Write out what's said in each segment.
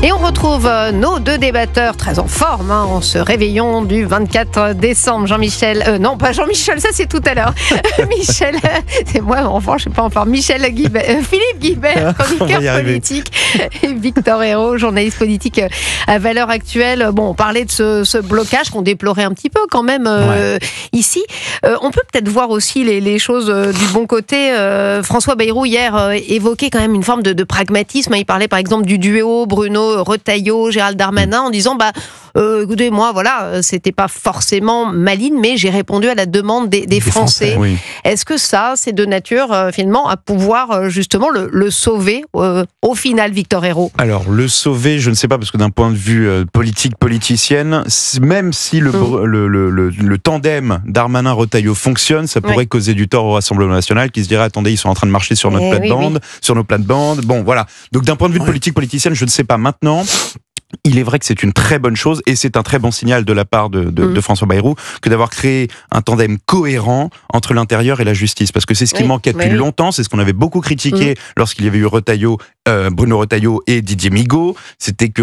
Et on retrouve nos deux débatteurs très en forme en se réveillant du 24 décembre. Jean-Michel, non pas Jean-Michel, ça c'est tout à l'heure. Michel, c'est moi, enfant, je ne suis pas en forme. Michel Guibert, Philippe Guibert, chroniqueur politique, et Victor Hérault, journaliste politique à Valeurs Actuelles. Bon, on parlait de ce blocage qu'on déplorait un petit peu quand même ici. On peut peut-être voir aussi les choses du bon côté. François Bayrou hier évoquait quand même une forme de pragmatisme. Il parlait par exemple du duo Bruno Retailleau, Gérald Darmanin, en disant écoutez, moi, voilà, c'était pas forcément maligne, mais j'ai répondu à la demande des Français. Oui. Est-ce que ça, c'est de nature, finalement, à pouvoir, justement, le sauver, au final, Victor Hérault? Alors, le sauver, je ne sais pas, parce que d'un point de vue politicienne, même si le tandem Darmanin-Retailleau fonctionne, ça pourrait causer du tort au Rassemblement National, qui se dirait, attendez, ils sont en train de marcher sur notre plate-bande, sur nos plates-bandes. Bon, voilà. Donc, d'un point de vue politicienne, je ne sais pas maintenant. Il est vrai que c'est une très bonne chose et c'est un très bon signal de la part de François Bayrou que d'avoir créé un tandem cohérent entre l'intérieur et la justice, parce que c'est ce qui manquait depuis longtemps, c'est ce qu'on avait beaucoup critiqué lorsqu'il y avait eu Bruno Retailleau et Didier Migaud, c'était que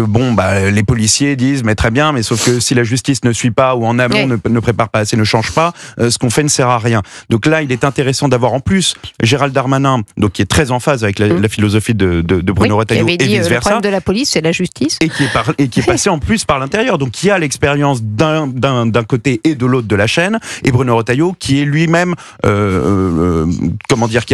les policiers disent mais très bien, mais sauf que si la justice ne suit pas ou en amont ne prépare pas assez, ne change pas, ce qu'on fait ne sert à rien. Donc là, il est intéressant d'avoir en plus Gérald Darmanin, donc qui est très en phase avec la philosophie de Bruno Retailleau et vice-versa. Le problème de la police, c'est la justice. Et qui est passé en plus par l'intérieur, donc qui a l'expérience d'un côté et de l'autre de la chaîne, et Bruno Retailleau qui est lui-même qui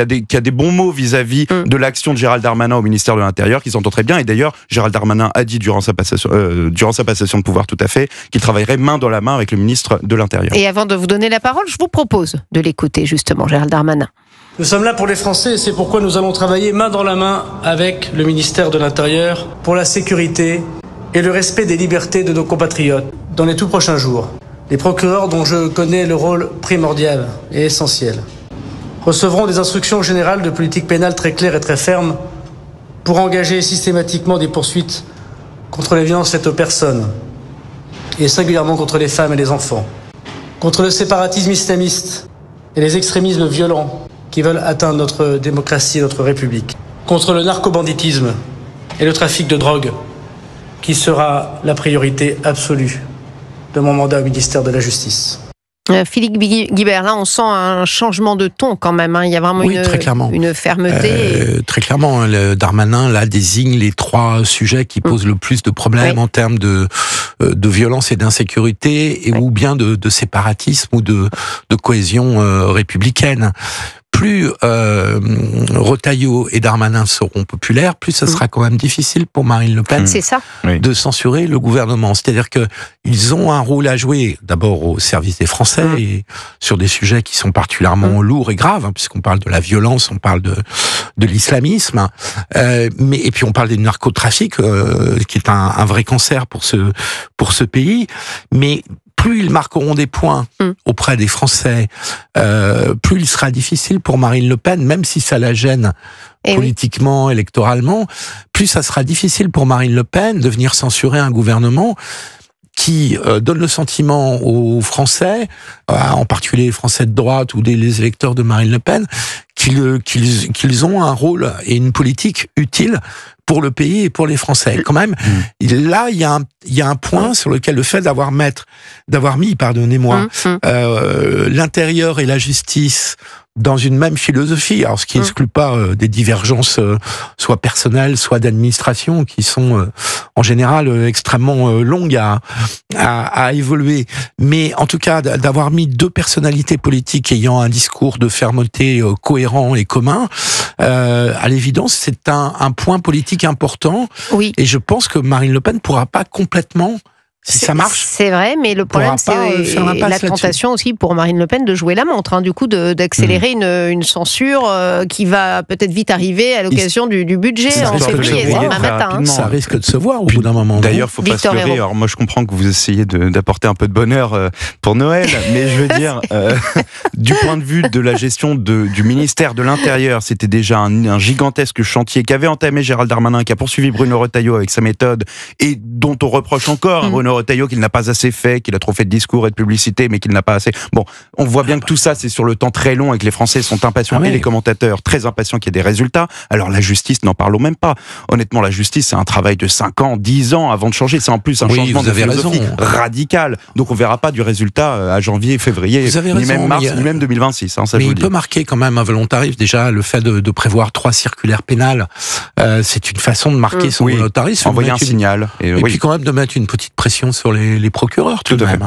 a des bons mots vis-à-vis de l'action de Gérald Darmanin au ministère de l'Intérieur, qui s'entend très bien, et d'ailleurs Gérald Darmanin a dit durant sa passation de pouvoir tout à fait qu'il travaillerait main dans la main avec le ministre de l'Intérieur. Et avant de vous donner la parole, je vous propose de l'écouter justement, Gérald Darmanin. Nous sommes là pour les Français et c'est pourquoi nous allons travailler main dans la main avec le ministère de l'Intérieur pour la sécurité et le respect des libertés de nos compatriotes dans les tout prochains jours. Les procureurs, dont je connais le rôle primordial et essentiel, recevront des instructions générales de politique pénale très claires et très fermes pour engager systématiquement des poursuites contre les violences faites aux personnes et singulièrement contre les femmes et les enfants, contre le séparatisme islamiste et les extrémismes violents qui veulent atteindre notre démocratie et notre République, contre le narcobanditisme et le trafic de drogue, qui sera la priorité absolue de mon mandat au ministère de la Justice. Philippe Guibert, là on sent un changement de ton quand même, il y a vraiment une fermeté. Très clairement, le Darmanin là désigne les trois sujets qui posent le plus de problèmes en termes de violence et d'insécurité, ou bien de séparatisme ou de cohésion républicaine. Plus Retailleau et Darmanin seront populaires, plus ça sera quand même difficile pour Marine Le Pen de censurer le gouvernement. C'est-à-dire que ils ont un rôle à jouer, d'abord au service des Français, et sur des sujets qui sont particulièrement lourds et graves, puisqu'on parle de la violence, on parle de l'islamisme, et puis on parle du narcotrafic, qui est un vrai cancer pour ce pays, mais plus ils marqueront des points auprès des Français, plus il sera difficile pour Marine Le Pen, même si ça la gêne politiquement, électoralement, plus ça sera difficile pour Marine Le Pen de venir censurer un gouvernement qui donne le sentiment aux Français, en particulier les Français de droite ou les électeurs de Marine Le Pen, qu'ils ont un rôle et une politique utile pour le pays et pour les Français. Quand même, là, il y a un point sur lequel le fait d'avoir mis, l'intérieur et la justice dans une même philosophie, alors ce qui exclut pas des divergences soit personnelles, soit d'administration, qui sont en général extrêmement longues à évoluer. Mais en tout cas, d'avoir mis deux personnalités politiques ayant un discours de fermeté cohérent et commun, à l'évidence, c'est un point politique important. Oui. Et je pense que Marine Le Pen ne pourra pas complètement, si ça marche. C'est vrai, mais le problème, c'est la tentation aussi pour Marine Le Pen de jouer la montre, du coup d'accélérer une censure qui va peut-être vite arriver à l'occasion du budget en février, demain matin. Ça risque de se voir au bout d'un moment. D'ailleurs, il ne faut pas se leurrer. Alors moi, je comprends que vous essayez d'apporter un peu de bonheur pour Noël, mais je veux dire, du point de vue de la gestion du ministère de l'Intérieur, c'était déjà un gigantesque chantier qu'avait entamé Gérald Darmanin, qui a poursuivi Bruno Retailleau avec sa méthode, et dont on reproche encore à Bruno Bruno Retailleau qu'il n'a pas assez fait, qu'il a trop fait de discours et de publicité, mais qu'il n'a pas assez. Bon, on voit bien que tout ça, c'est sur le temps très long et que les Français sont impatients et les commentateurs très impatients qu'il y ait des résultats. Alors la justice, n'en parlons même pas. Honnêtement, la justice, c'est un travail de 5 ans, 10 ans avant de changer. C'est en plus un changement de philosophie radical. Donc on verra pas du résultat à janvier, février, ni même mars, ni même 2026. Hein, ça mais il peut marquer quand même un volontarisme. Déjà, le fait de prévoir 3 circulaires pénales, c'est une façon de marquer son volontarisme. Envoyer un signal. Et puis quand même de mettre une petite pression sur les procureurs. Tout de même.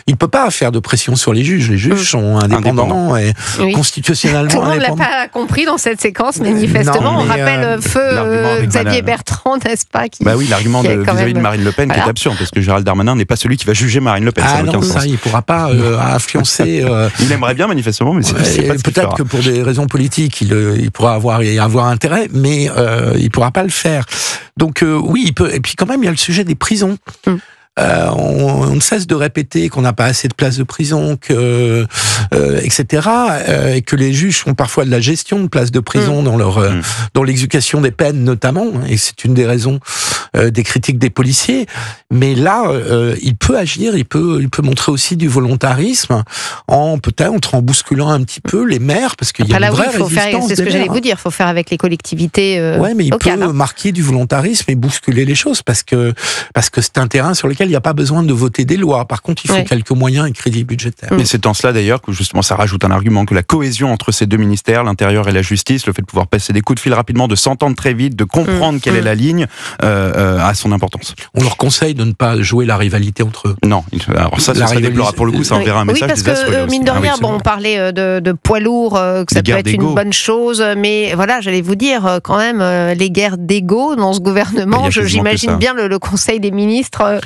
Il ne peut pas faire de pression sur les juges. Les juges sont indépendants et constitutionnellement tout le monde indépendants. L'a pas compris dans cette séquence, manifestement. On rappelle feu Xavier Bertrand, n'est-ce pas l'argument vis-à-vis de Marine Le Pen qui est absurde, parce que Gérald Darmanin n'est pas celui qui va juger Marine Le Pen. Ah non, ça, il ne pourra pas influencer. Il aimerait bien, manifestement, mais c'est pas peut-être que pour des raisons politiques, il pourra y avoir intérêt, mais il ne pourra pas le faire. Donc oui, il peut. Et puis quand même, il y a le sujet des prisons. On ne cesse de répéter qu'on n'a pas assez de places de prison, etc. Et que les juges font parfois de la gestion de places de prison dans l'exécution des peines notamment. Et c'est une des raisons des critiques des policiers. Mais là, il peut agir, il peut montrer aussi du volontarisme peut-être en bousculant un petit peu les maires, parce qu'il y a une vraie résistance. C'est ce que j'allais vous dire. Il faut faire avec les collectivités locales. Mais il peut marquer du volontarisme et bousculer les choses, parce que c'est un terrain sur lequel il n'y a pas besoin de voter des lois. Par contre, il faut quelques moyens et crédits budgétaires. Et c'est en cela d'ailleurs que justement ça rajoute un argument, que la cohésion entre ces deux ministères, l'intérieur et la justice, le fait de pouvoir passer des coups de fil rapidement, de s'entendre très vite, de comprendre quelle est la ligne, a son importance. On leur conseille de ne pas jouer la rivalité entre eux. Non, alors ça serait déplorable. Pour le coup, ça enverra un message. Oui, parce que mine de rien, on parlait de poids lourds, que ça peut être une bonne chose, mais voilà, j'allais vous dire quand même les guerres d'ego dans ce gouvernement. J'imagine bien le Conseil des ministres.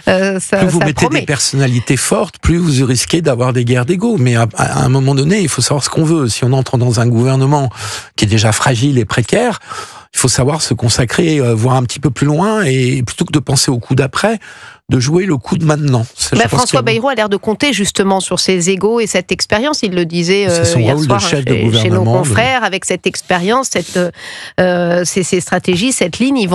Plus vous mettez des personnalités fortes, plus vous risquez d'avoir des guerres d'ego. Mais à un moment donné, il faut savoir ce qu'on veut. Si on entre dans un gouvernement qui est déjà fragile et précaire, il faut savoir se consacrer, voir un petit peu plus loin, et plutôt que de penser au coup d'après, de jouer le coup de maintenant. François Bayrou a l'air de compter justement sur ses égos et cette expérience. Il le disait hier soir chez nos confrères. Avec cette expérience, ces stratégies, cette ligne, ils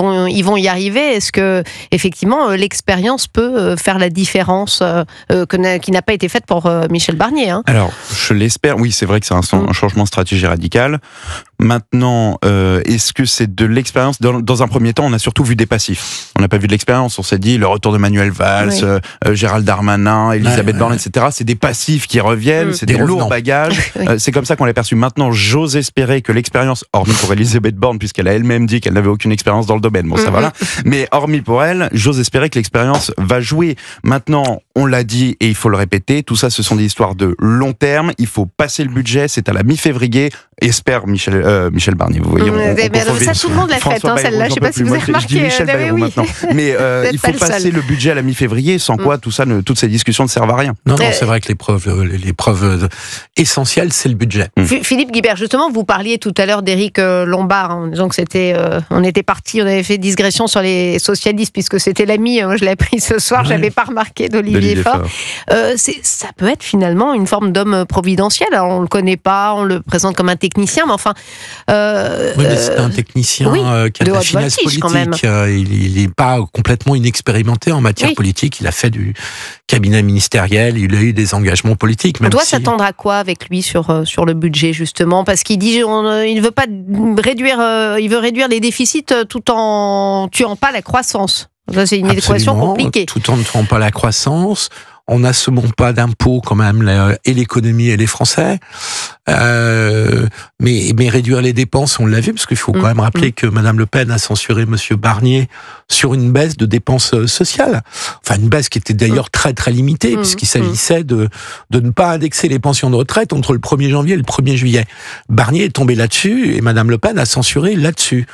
vont y arriver. Est-ce que effectivement l'expérience peut faire la différence qui n'a pas été faite pour Michel Barnier, hein? Alors, je l'espère. Oui, c'est vrai que c'est un changement de stratégie radical. Maintenant, est-ce que c'est de l'expérience? Dans un premier temps, on a surtout vu des passifs. On n'a pas vu de l'expérience. On s'est dit le retour de Manuel Valls, Gérald Darmanin, Elisabeth Borne, etc. C'est des passifs qui reviennent, c'est des lourds bagages. C'est comme ça qu'on l'a perçu. Maintenant, j'ose espérer que l'expérience, hormis pour Elisabeth Borne, puisqu'elle a elle-même dit qu'elle n'avait aucune expérience dans le domaine, bon ça va là, mais hormis pour elle, j'ose espérer que l'expérience va jouer. Maintenant, on l'a dit et il faut le répéter, tout ça ce sont des histoires de long terme, il faut passer le budget, c'est à la mi-février, espère Michel Barnier. Vous voyez, ça tout le monde l'a fait, celle-là, je ne sais pas si vous avez remarqué. Je dis Michel Bayrou maintenant. Mais il faut passer le budget à la mi-février, sans quoi toutes ces discussions ne servent à rien. Non, c'est vrai que l'épreuve essentielle, c'est le budget. Philippe Guibert, justement, vous parliez tout à l'heure d'Éric Lombard, en disant que on était parti, on avait fait digression sur les socialistes, puisque c'était l'ami, moi je l'ai appris ce soir, j'avais pas remarqué, d'Olivier Faure. Ça peut être finalement une forme d'homme providentiel. Alors, on le connaît pas, on le présente comme un technicien, mais enfin... oui, mais c'est un technicien qui a de la finesse politique. Il n'est pas complètement inexpérimenté en matière politique. Il a fait du cabinet ministériel, il a eu des engagements politiques. On doit s'attendre à quoi avec lui sur le budget, justement? Parce qu'il dit il ne veut pas réduire, il veut réduire les déficits tout en tuant pas la croissance. Ça, c'est une équation compliquée. Tout en ne tuant pas la croissance. On n'assommons pas d'impôts quand même et l'économie et les Français, mais réduire les dépenses, on l'a vu, parce qu'il faut quand même rappeler que Madame Le Pen a censuré Monsieur Barnier sur une baisse de dépenses sociales, enfin une baisse qui était d'ailleurs très très limitée, puisqu'il s'agissait de ne pas indexer les pensions de retraite entre le 1er janvier et le 1er juillet. Barnier est tombé là-dessus et Madame Le Pen a censuré là-dessus.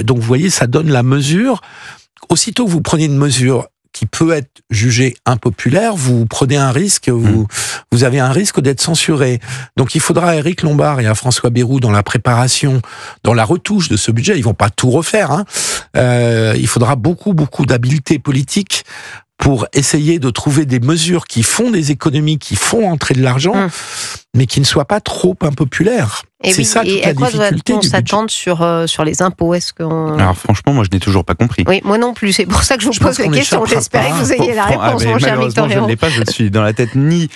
Donc vous voyez, ça donne la mesure. Aussitôt que vous prenez une mesure qui peut être jugé impopulaire, vous prenez un risque, vous avez un risque d'être censuré. Donc il faudra à Éric Lombard et à François Bayrou dans la préparation, dans la retouche de ce budget, ils vont pas tout refaire, il faudra beaucoup d'habileté politique pour essayer de trouver des mesures qui font des économies, qui font entrer de l'argent, mais qui ne soient pas trop impopulaires. Et c'est ça toute la difficulté on du budget. s'attend sur les impôts? Est-ce qu'on... Alors franchement, moi je n'ai toujours pas compris. Oui, moi non plus. C'est pour ça que je vous pose la question. J'espérais que vous ayez la réponse, mon cher Victor je ne l'ai pas. Je suis dans la tête ni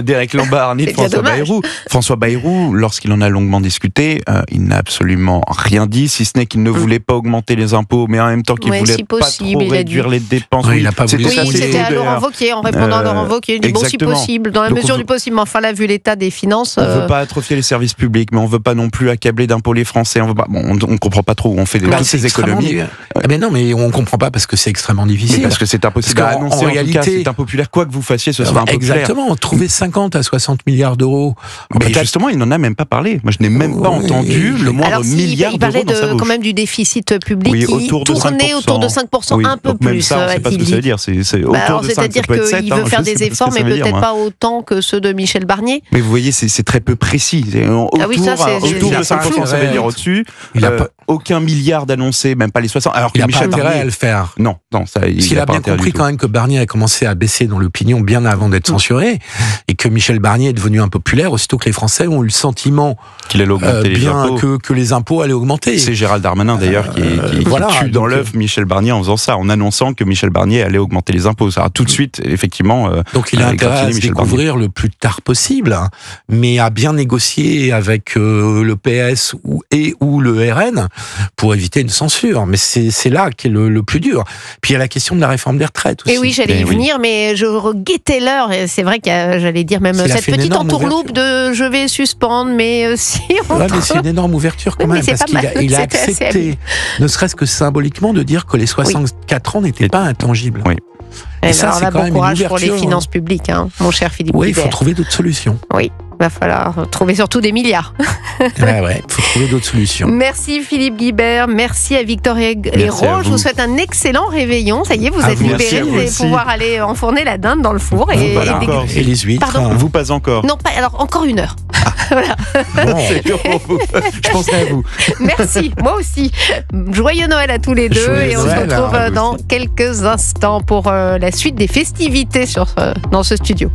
d'Éric Lombard ni de François Bayrou. François Bayrou, lorsqu'il en a longuement discuté, il n'a absolument rien dit, si ce n'est qu'il ne voulait pas augmenter les impôts, mais en même temps qu'il voulait pas trop réduire les dépenses. Il n'a pas voulu. Oui, c'était à Laurent Wauquiez, en répondant à Laurent Wauquiez. Il dit bon, si possible, dans la mesure du possible. Mais enfin là, vu l'état des finances, on ne veut pas atrophier les services publics, mais on ne veut pas non plus accabler d'impôts les Français. On ne comprend pas trop où on fait toutes ces économies. Mais non, mais on ne comprend pas parce que c'est extrêmement difficile. Parce que c'est impossible à annoncer. En réalité, c'est impopulaire. Quoi que vous fassiez, ce sera impopulaire. Exactement. Trouver 50 à 60 milliards d'euros. Mais justement, il n'en a même pas parlé. Moi, je n'ai même pas entendu le moindre milliard d'euros dans sa bouche. Il parlait quand même du déficit public qui tournait autour de 5%, un peu plus. Même ça, on ne sait pas ce que ça veut dire. C'est autour de 5, c'est-à-dire qu'il veut faire des efforts, mais peut-être pas autant que ceux de Michel Barnier. Mais vous voyez, c'est très peu précis. Autour de 5%, ça veut dire au-dessus. Aucun milliard d'annoncé, même pas les 60. Alors il n'a pas intérêt à le faire. Non, ça. Parce qu'il a bien compris quand même que Barnier a commencé à baisser dans l'opinion bien avant d'être censuré, et que Michel Barnier est devenu impopulaire aussitôt que les Français ont eu le sentiment qu'il allait augmenter les impôts. Que les impôts allaient augmenter. C'est Gérald Darmanin d'ailleurs qui tue dans l'œuf Michel Barnier en faisant ça, en annonçant que Michel Barnier allait augmenter les impôts. Ça a tout de suite, effectivement. Donc il a intérêt à se découvrir le plus tard possible, mais à bien négocier avec le PS ou le RN pour éviter une censure. Mais c'est là qui est le plus dur. Puis il y a la question de la réforme des retraites aussi. Et oui, j'allais y venir, mais je guettais l'heure. Et c'est vrai qu'il y a, j'allais dire, même cette petite entourloupe de je vais suspendre, mais si on... Ouais, mais c'est une énorme ouverture quand même, parce qu'il a accepté, ne serait-ce que symboliquement, de dire que les 64 ans n'étaient pas intangibles. Oui. Et ça, c'est bon courage pour les finances publiques, mon cher Philippe Guibert. Oui, il faut trouver d'autres solutions. Oui, il va falloir trouver surtout des milliards. Ouais, il faut trouver d'autres solutions. Merci Philippe Guibert, merci à Victor Hérault. Je vous souhaite un excellent réveillon. Ça y est, vous êtes libérés, vous allez pouvoir aller enfourner la dinde dans le four. Et les huîtres. Pardon. Vous, pas encore. Non, pas, alors encore 1 heure. Voilà. Bon, c'est dur pour vous. Je penserai à vous. Merci, moi aussi. Joyeux Noël à tous les deux. Et on se retrouve dans quelques instants pour la suite des festivités dans ce studio.